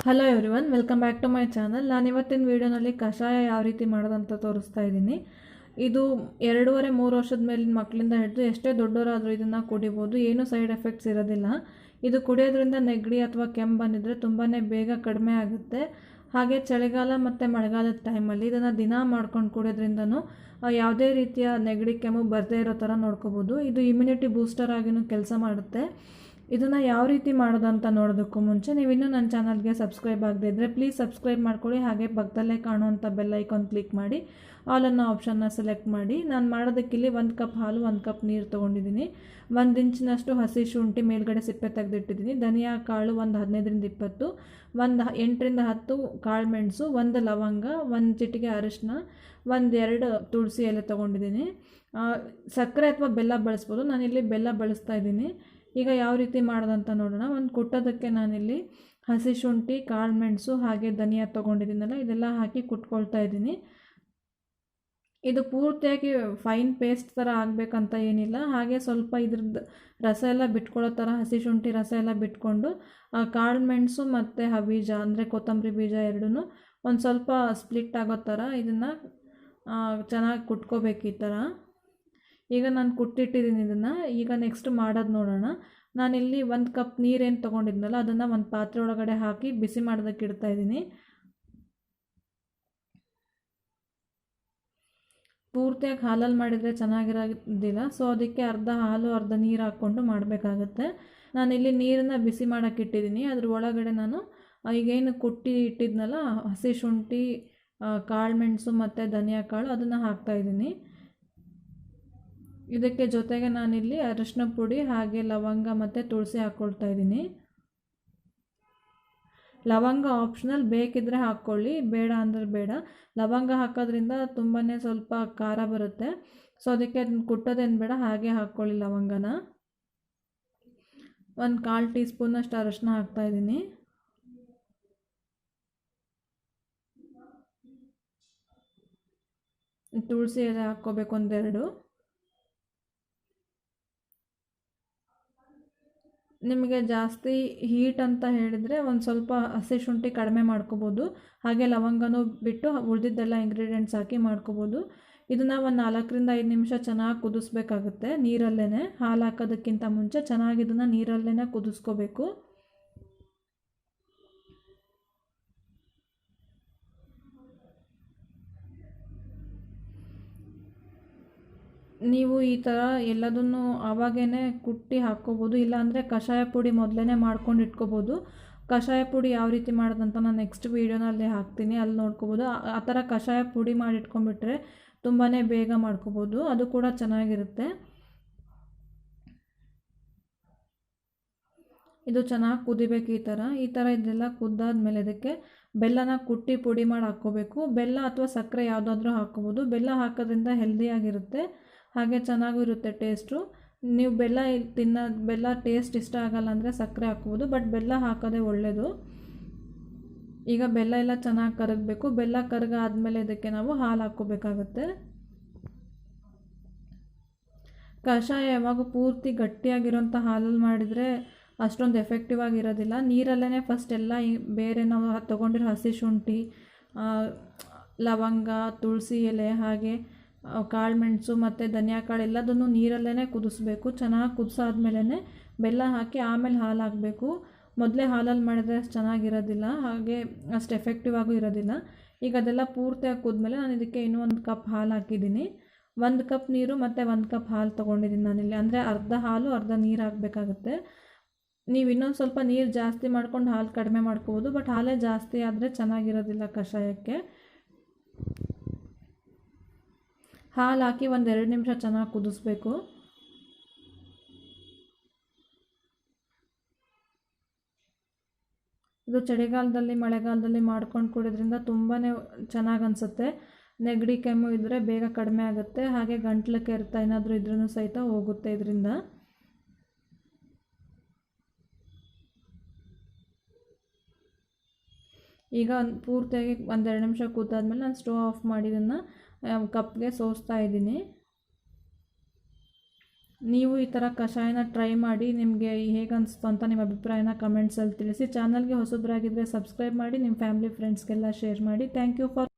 Hello everyone, welcome back to my channel. ನಾನು ಇವತ್ತಿನ ವೀಡಿಯೋನಲ್ಲಿ ಕಷಾಯ ಯಾವ ರೀತಿ ಮಾಡೋದಂತ ತೋರಿಸ್ತಾ ಇದ್ದೀನಿ. ಇದು 2.5-3 ವರ್ಷದ ಮೇಲಿನ ಮಕ್ಕಳಿಂದ ಹಿಡಿದು ಎಷ್ಟೇ ದೊಡ್ಡವರಾದರೂ ಇದನ್ನು ಕುಡಿಬೋದು. ಏನೂ ಸೈಡ್ ಎಫೆಕ್ಟ್ಸ್ ಇರೋದಿಲ್ಲ. ಇದು ಕುಡಿಯೋದ್ರಿಂದ ನೆಗಡಿ ಅಥವಾ ಕೆಮ್ಮು ಬಂದಿದ್ದರೆ ತುಂಬಾ ಬೇಗ ಕಡಿಮೆ ಆಗುತ್ತೆ. ಹಾಗೆ ಚಳಿಗಾಲ ಮತ್ತು ಮಳೆಗಾಲದ ಟೈಮಲ್ಲಿ ಇದನ್ನು ದಿನ ಮಾಡ್ಕೊಂಡು ಕುಡಿಯೋದ್ರಿಂದನೂ ಯಾವುದೇ ರೀತಿಯ ನೆಗಡಿ ಕೆಮ್ಮು ಬರದೇ ಇರೋ ಥರ ನೋಡ್ಕೋಬೋದು. ಇದು ಇಮ್ಯುನಿಟಿ ಬೂಸ್ಟರ್ ಆಗಿಯೂ ಕೆಲಸ ಮಾಡುತ್ತೆ. ಇದನ್ನು ಯಾವ ರೀತಿ ಮಾಡೋದಂತ ನೋಡೋದಕ್ಕೂ ಮುಂಚೆ ನೀವು ಇನ್ನೂ ನನ್ನ ಚಾನಲ್ಗೆ ಸಬ್ಸ್ಕ್ರೈಬ್ ಆಗದೇ ಇದ್ದರೆ ಪ್ಲೀಸ್ ಸಬ್ಸ್ಕ್ರೈಬ್ ಮಾಡ್ಕೊಳ್ಳಿ. ಹಾಗೆ ಪಕ್ಕದಲ್ಲೇ ಕಾಣುವಂಥ ಬೆಲ್ ಐಕಾನ್ ಕ್ಲಿಕ್ ಮಾಡಿ ಆಲ್ ಅನ್ನೋ ಆಪ್ಷನ್ನ ಸೆಲೆಕ್ಟ್ ಮಾಡಿ. ನಾನು ಮಾಡೋದಕ್ಕಿಲ್ಲಿ 1 ಕಪ್ ಹಾಲು, 1 ಕಪ್ ನೀರು ತೊಗೊಂಡಿದ್ದೀನಿ. 1 ಇಂಚಿನಷ್ಟು ಹಸಿ ಶುಂಠಿ ಮೇಲ್ಗಡೆ ಸಿಪ್ಪೆ ತೆಗೆದಿಟ್ಟಿದ್ದೀನಿ. ಧನಿಯಾ ಕಾಳು ಒಂದು 15-20, ಒಂದು 8-10 ಕಾಳು ಮೆಣಸು, 1 ಲವಂಗ, 1 ಚಿಟಿಕೆ ಅರಿಶಿನ, 1-2 ತುಳಸಿ ಎಲೆ ತೊಗೊಂಡಿದ್ದೀನಿ. ಸಕ್ಕರೆ ಅಥವಾ ಬೆಲ್ಲ ಬಳಸ್ಬೋದು. ನಾನಿಲ್ಲಿ ಬೆಲ್ಲ ಬಳಸ್ತಾ ಇದ್ದೀನಿ. ಈಗ ಯಾವ ರೀತಿ ಮಾಡೋದಂತ ನೋಡೋಣ. ಒಂದು ಕುಟ್ಟೋದಕ್ಕೆ ನಾನಿಲ್ಲಿ ಹಸಿ ಶುಂಠಿ, ಕಾಳು ಮೆಣಸು ಹಾಗೆ ಧನಿಯಾ ತೊಗೊಂಡಿದ್ದೀನಲ್ಲ, ಇದೆಲ್ಲ ಹಾಕಿ ಕುಟ್ಕೊಳ್ತಾ ಇದ್ದೀನಿ. ಇದು ಪೂರ್ತಿಯಾಗಿ ಫೈನ್ ಪೇಸ್ಟ್ ಥರ ಆಗಬೇಕಂತ ಏನಿಲ್ಲ. ಹಾಗೆ ಸ್ವಲ್ಪ ಇದ್ರದ್ದು ರಸ ಎಲ್ಲ ಬಿಟ್ಕೊಳ್ಳೋ ಥರ ಹಸಿ ಶುಂಠಿ ರಸ ಎಲ್ಲ ಬಿಟ್ಕೊಂಡು ಕಾಳು ಮೆಣಸು ಮತ್ತು ಬೀಜ ಅಂದರೆ ಕೊತ್ತಂಬರಿ ಬೀಜ ಎರಡೂ ಒಂದು ಸ್ವಲ್ಪ ಸ್ಪ್ಲಿಟ್ ಆಗೋ ಥರ ಇದನ್ನು ಚೆನ್ನಾಗಿ ಕುಟ್ಕೋಬೇಕು ಈ ಥರ. ಈಗ ನಾನು ಕುಟ್ಟಿಟ್ಟಿದ್ದೀನಿ ಇದನ್ನು. ಈಗ ನೆಕ್ಸ್ಟ್ ಮಾಡೋದು ನೋಡೋಣ. ನಾನಿಲ್ಲಿ 1 ಕಪ್ ನೀರೇನು ತೊಗೊಂಡಿದ್ನಲ್ಲ ಅದನ್ನು ಒಂದು ಪಾತ್ರೆ ಒಳಗಡೆ ಹಾಕಿ ಬಿಸಿ ಮಾಡೋದಕ್ಕೆ ಇಡ್ತಾಯಿದ್ದೀನಿ. ಪೂರ್ತಿಯಾಗಿ ಹಾಲಲ್ಲಿ ಮಾಡಿದರೆ ಚೆನ್ನಾಗಿರೋದಿಲ್ಲ. ಸೊ ಅದಕ್ಕೆ ಅರ್ಧ ಹಾಲು ಅರ್ಧ ನೀರು ಹಾಕ್ಕೊಂಡು ಮಾಡಬೇಕಾಗತ್ತೆ. ನಾನಿಲ್ಲಿ ನೀರನ್ನು ಬಿಸಿ ಮಾಡೋಕ್ಕೆ ಇಟ್ಟಿದ್ದೀನಿ. ಅದ್ರ ಒಳಗಡೆ ನಾನು ಈಗೇನು ಕುಟ್ಟಿ ಇಟ್ಟಿದ್ನಲ್ಲ ಹಸಿ ಶುಂಠಿ, ಕಾಳು ಮೆಣಸು ಮತ್ತು ಧನಿಯಾ ಕಾಳು ಅದನ್ನು ಹಾಕ್ತಾಯಿದ್ದೀನಿ. ಇದಕ್ಕೆ ಜೊತೆಗೆ ನಾನಿಲ್ಲಿ ಅರಿಶಿನ ಪುಡಿ ಹಾಗೆ ಲವಂಗ ಮತ್ತು ತುಳಸಿ ಹಾಕ್ಕೊಳ್ತಾ ಇದ್ದೀನಿ. ಲವಂಗ ಆಪ್ಷನಲ್, ಬೇಕಿದ್ದರೆ ಹಾಕ್ಕೊಳ್ಳಿ, ಬೇಡ ಅಂದರೆ ಬೇಡ. ಲವಂಗ ಹಾಕೋದ್ರಿಂದ ತುಂಬಾ ಸ್ವಲ್ಪ ಖಾರ ಬರುತ್ತೆ. ಸೊ ಅದಕ್ಕೆ ಅದನ್ನ ಕುಟ್ಟೋದೇನು ಬೇಡ, ಹಾಗೆ ಹಾಕ್ಕೊಳ್ಳಿ ಲವಂಗನ. 1/4 ಟೀ ಸ್ಪೂನಷ್ಟು ಅರಿಶಿನ ಹಾಕ್ತಾಯಿದ್ದೀನಿ. ತುಳಸಿ ಎಲೆ ಹಾಕ್ಕೋಬೇಕು 1-2. ನಿಮಗೆ ಜಾಸ್ತಿ ಹೀಟ್ ಅಂತ ಹೇಳಿದರೆ ಒಂದು ಸ್ವಲ್ಪ ಹಸಿ ಶುಂಠಿ ಕಡಿಮೆ ಮಾಡ್ಕೋಬೋದು. ಹಾಗೆ ಲವಂಗನೂ ಬಿಟ್ಟು ಉಳಿದಿದ್ದೆಲ್ಲ ಇಂಗ್ರೀಡಿಯೆಂಟ್ಸ್ ಹಾಕಿ ಮಾಡ್ಕೋಬೋದು. ಇದನ್ನು ಒಂದು 4-5 ನಿಮಿಷ ಚೆನ್ನಾಗಿ ಕುದಿಸ್ಬೇಕಾಗುತ್ತೆ ನೀರಲ್ಲೇ. ಹಾಲು ಹಾಕೋದಕ್ಕಿಂತ ಮುಂಚೆ ಚೆನ್ನಾಗಿ ಇದನ್ನು ನೀರಲ್ಲೇ ಕುದಿಸ್ಕೋಬೇಕು. ನೀವು ಈ ಥರ ಎಲ್ಲದನ್ನು ಆವಾಗೇ ಕುಟ್ಟಿ ಹಾಕ್ಕೋಬೋದು. ಇಲ್ಲಾಂದರೆ ಕಷಾಯ ಪುಡಿ ಮೊದಲೇ ಮಾಡ್ಕೊಂಡು ಇಟ್ಕೋಬೋದು. ಕಷಾಯ ಪುಡಿ ಯಾವ ರೀತಿ ಮಾಡೋದಂತ ನಾನು ನೆಕ್ಸ್ಟ್ ವೀಡಿಯೋನಲ್ಲಿ ಹಾಕ್ತೀನಿ, ಅಲ್ಲಿ ನೋಡ್ಕೋಬೋದು. ಆ ಥರ ಕಷಾಯ ಪುಡಿ ಮಾಡಿ ಇಟ್ಕೊಂಡ್ಬಿಟ್ರೆ ತುಂಬಾ ಬೇಗ ಮಾಡ್ಕೋಬೋದು, ಅದು ಕೂಡ ಚೆನ್ನಾಗಿರುತ್ತೆ. ಇದು ಚೆನ್ನಾಗಿ ಕುದಿಬೇಕು ಈ ಥರ ಇದೆಲ್ಲ ಕುದ್ದಾದ್ಮೇಲೆ ಇದಕ್ಕೆ ಬೆಲ್ಲನ ಕುಟ್ಟಿ ಪುಡಿ ಮಾಡಿ ಹಾಕ್ಕೋಬೇಕು. ಬೆಲ್ಲ ಅಥವಾ ಸಕ್ಕರೆ ಯಾವುದಾದ್ರೂ ಹಾಕ್ಕೋಬೋದು. ಬೆಲ್ಲ ಹಾಕೋದ್ರಿಂದ ಹೆಲ್ದಿಯಾಗಿರುತ್ತೆ, ಹಾಗೆ ಚೆನ್ನಾಗೂ ಇರುತ್ತೆ ಟೇಸ್ಟು. ನೀವು ಬೆಲ್ಲ ಟೇಸ್ಟ್ ಇಷ್ಟ ಆಗಲ್ಲ ಅಂದರೆ ಸಕ್ಕರೆ ಹಾಕ್ಬೋದು, ಬಟ್ ಬೆಲ್ಲ ಹಾಕೋದೇ ಒಳ್ಳೆಯದು. ಈಗ ಬೆಲ್ಲ ಎಲ್ಲ ಚೆನ್ನಾಗಿ ಕರಗಬೇಕು. ಬೆಲ್ಲ ಕರಗಾದ್ಮೇಲೆ ಇದಕ್ಕೆ ನಾವು ಹಾಲು ಹಾಕ್ಕೋಬೇಕಾಗತ್ತೆ. ಕಷಾಯ ಯಾವಾಗ ಪೂರ್ತಿ ಗಟ್ಟಿಯಾಗಿರೋಂಥ ಹಾಲಲ್ಲಿ ಮಾಡಿದರೆ ಅಷ್ಟೊಂದು ಎಫೆಕ್ಟಿವ್ ಆಗಿರೋದಿಲ್ಲ. ನೀರಲ್ಲೇ ಫಸ್ಟ್ ಎಲ್ಲ ಬೇರೆ ನಾವು ತೊಗೊಂಡಿರೋ ಹಸಿ ಶುಂಠಿ, ಲವಂಗ, ತುಳಸಿ ಎಲೆ ಹಾಗೆ ಕಾಳು ಮೆಣಸು ಮತ್ತು ಧನಿಯಾ ಕಾಳು ಎಲ್ಲದನ್ನು ನೀರಲ್ಲೇ ಕುದಿಸ್ಬೇಕು. ಚೆನ್ನಾಗಿ ಕುದಿಸಾದ್ಮೇಲೆ ಬೆಲ್ಲ ಹಾಕಿ ಆಮೇಲೆ ಹಾಲು ಹಾಕಬೇಕು. ಮೊದಲೇ ಹಾಲಲ್ಲಿ ಮಾಡಿದರೆ ಅಷ್ಟು ಚೆನ್ನಾಗಿರೋದಿಲ್ಲ, ಹಾಗೆ ಅಷ್ಟು ಎಫೆಕ್ಟಿವ್ ಆಗೂ ಇರೋದಿಲ್ಲ. ಈಗ ಅದೆಲ್ಲ ಪೂರ್ತಿಯಾಗಿ ಕುದ್ಮೇಲೆ ನಾನು ಇದಕ್ಕೆ ಇನ್ನೂ 1 ಕಪ್ ಹಾಲು ಹಾಕಿದ್ದೀನಿ. 1 ಕಪ್ ನೀರು ಮತ್ತು 1 ಕಪ್ ಹಾಲು ತೊಗೊಂಡಿದ್ದೀನಿ ನಾನಿಲ್ಲಿ. ಅಂದರೆ ಅರ್ಧ ಹಾಲು ಅರ್ಧ ನೀರು ಹಾಕಬೇಕಾಗುತ್ತೆ. ನೀವು ಇನ್ನೊಂದು ಸ್ವಲ್ಪ ನೀರು ಜಾಸ್ತಿ ಮಾಡ್ಕೊಂಡು ಹಾಲು ಕಡಿಮೆ ಮಾಡ್ಕೋಬೋದು, ಬಟ್ ಹಾಲೇ ಜಾಸ್ತಿ ಆದರೆ ಚೆನ್ನಾಗಿರೋದಿಲ್ಲ ಕಷಾಯಕ್ಕೆ. ಹಾಲು ಹಾಕಿ 1-2 ನಿಮಿಷ ಚೆನ್ನಾಗಿ ಕುದಿಸ್ಬೇಕು. ಇದು ಚಳಿಗಾಲದಲ್ಲಿ ಮಳೆಗಾಲದಲ್ಲಿ ಮಾಡ್ಕೊಂಡು ಕುಡಿಯೋದ್ರಿಂದ ತುಂಬಾ ಚೆನ್ನಾಗಿ ಅನಿಸುತ್ತೆ. ನೆಗಡಿ ಕೆಮ್ಮು ಇದ್ದರೆ ಬೇಗ ಕಡಿಮೆ ಆಗುತ್ತೆ. ಹಾಗೆ ಗಂಟ್ಲು ಕೆರೆತ ಏನಾದರೂ ಇದ್ರೂ ಸಹಿತ ಹೋಗುತ್ತೆ ಇದರಿಂದ. ಈಗ ಪೂರ್ತಿಯಾಗಿ 1-2 ನಿಮಿಷ ಕೂತಾದ್ಮೇಲೆ ನಾನು ಸ್ಟವ್ ಆಫ್ ಮಾಡಿ ಇದನ್ನು ಕಪ್ಗೆ ಸೋಸ್ತಾ ಇದ್ದೀನಿ. ನೀವು ಈ ಥರ ಕಷಾಯನ ಟ್ರೈ ಮಾಡಿ ನಿಮಗೆ ಹೇಗೆ ಅನಿಸ್ತು ಅಂತ ನಿಮ್ಮ ಅಭಿಪ್ರಾಯನ ಕಮೆಂಟ್ಸಲ್ಲಿ ತಿಳಿಸಿ. ಚಾನಲ್ಗೆ ಹೊಸಬರಾಗಿದ್ದರೆ ಸಬ್ಸ್ಕ್ರೈಬ್ ಮಾಡಿ, ನಿಮ್ಮ ಫ್ಯಾಮಿಲಿ ಫ್ರೆಂಡ್ಸ್ಗೆಲ್ಲ ಶೇರ್ ಮಾಡಿ. Thank you for